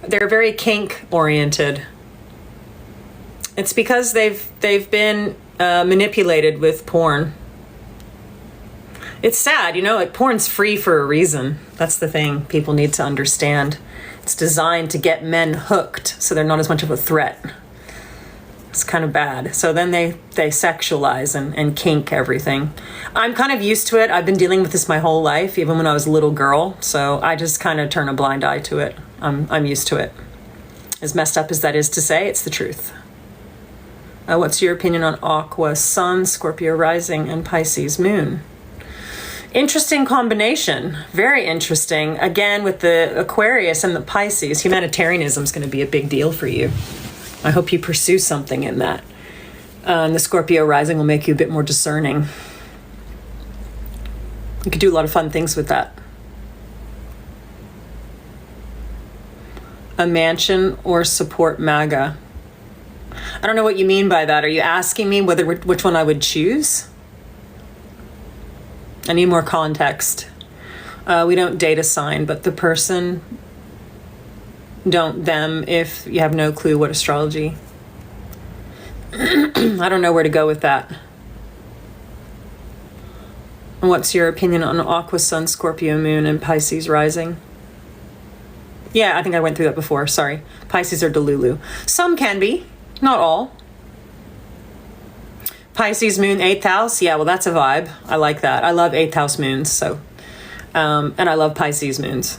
They're very kink oriented. It's because they've been manipulated with porn. It's sad, like porn's free for a reason. That's the thing people need to understand. It's designed to get men hooked so they're not as much of a threat. It's kind of bad. So then they sexualize and kink everything. I'm kind of used to it. I've been dealing with this my whole life, even when I was a little girl. So I just kind of turn a blind eye to it. I'm used to it. As messed up as that is to say, it's the truth. What's your opinion on Aqua Sun, Scorpio Rising, and Pisces Moon? Interesting combination. Very interesting. Again, with the Aquarius and the Pisces, humanitarianism is going to be a big deal for you. I hope you pursue something in that. And the Scorpio Rising will make you a bit more discerning. You could do a lot of fun things with that. A mansion or support MAGA? I don't know what you mean by that. Are you asking me which one I would choose? I need more context. We don't date a sign, but the person, don't them if you have no clue what astrology. I don't know where to go with that. What's your opinion on Aqua Sun, Scorpio Moon, and Pisces Rising? Yeah, I think I went through that before. Sorry. Pisces are Delulu. Some can be, not all. Pisces Moon, 8th house. Yeah, well, that's a vibe. I like that. I love 8th house moons. So, and I love Pisces moons.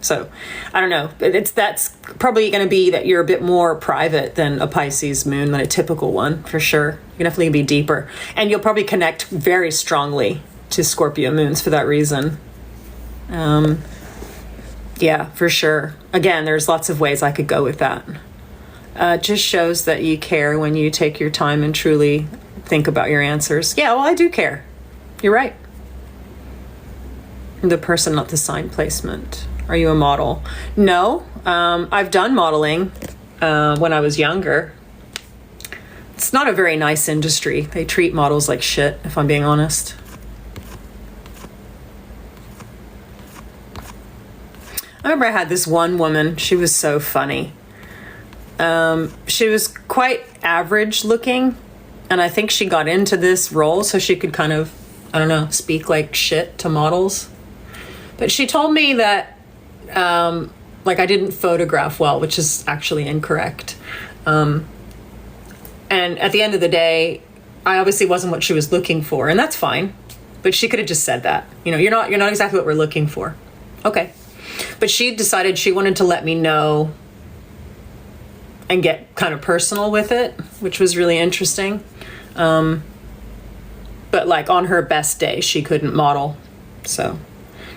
So, I don't know. That's probably going to be that you're a bit more private than a Pisces moon than a typical one, for sure. You're definitely be deeper. And you'll probably connect very strongly to Scorpio moons for that reason. Yeah, for sure. Again, there's lots of ways I could go with that. Just shows that you care when you take your time and truly think about your answers. Yeah, well, I do care. You're right. The person, not the sign placement. Are you a model? No. I've done modeling when I was younger. It's not a very nice industry. They treat models like shit, if I'm being honest. I remember I had this one woman. She was so funny. She was quite average looking, and I think she got into this role so she could kind of, I don't know, speak like shit to models. But she told me that, like, I didn't photograph well, which is actually incorrect. And at the end of the day, I obviously wasn't what she was looking for, and that's fine. But she could have just said that. You're not exactly what we're looking for. Okay. But she decided she wanted to let me know and get kind of personal with it, which was really interesting. But like on her best day, she couldn't model. So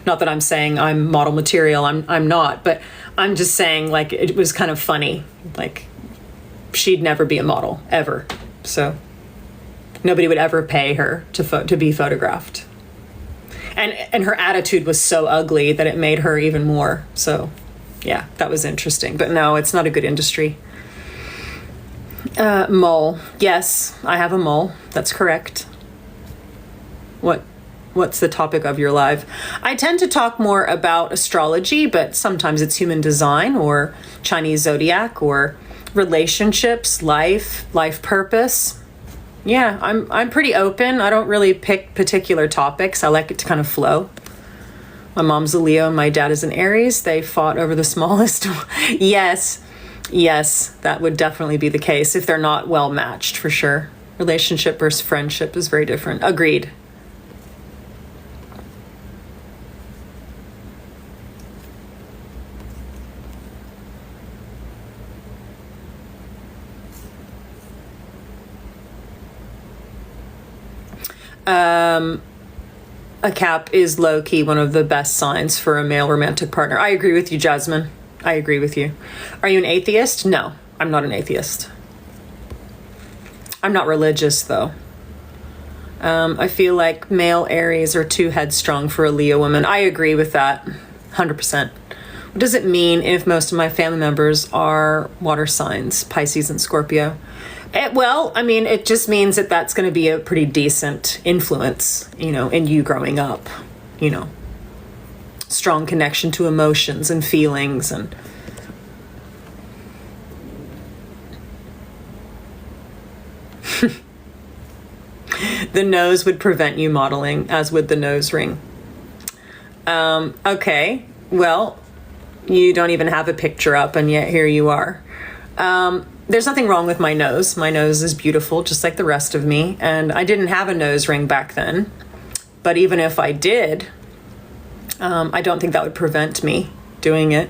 not that I'm saying I'm model material, I'm not, but I'm just saying like it was kind of funny. Like she'd never be a model ever. So nobody would ever pay her to be photographed. And her attitude was so ugly that it made her even more. So yeah, that was interesting. But no, it's not a good industry. Mole. Yes, I have a mole. That's correct. What's the topic of your live? I tend to talk more about astrology, but sometimes it's human design or Chinese zodiac or relationships, life purpose. Yeah, I'm pretty open. I don't really pick particular topics. I like it to kind of flow. My mom's a Leo and my dad is an Aries. They fought over the smallest. Yes, that would definitely be the case if they're not well matched, for sure. Relationship versus friendship is very different. Agreed. A Cap is low-key one of the best signs for a male romantic partner. I agree with you, Jasmine. I agree with you. Are you an atheist? No, I'm not an atheist. I'm not religious, though. I feel like male Aries are too headstrong for a Leo woman. I agree with that, 100%. What does it mean if most of my family members are water signs, Pisces and Scorpio? Well, I mean, it just means that that's going to be a pretty decent influence, in you growing up, strong connection to emotions and feelings and The nose would prevent you modeling, as would the nose ring. Okay, well, you don't even have a picture up, and yet here you are. There's nothing wrong with my nose. My nose is beautiful, just like the rest of me, and I didn't have a nose ring back then. But even if I did, I don't think that would prevent me doing it.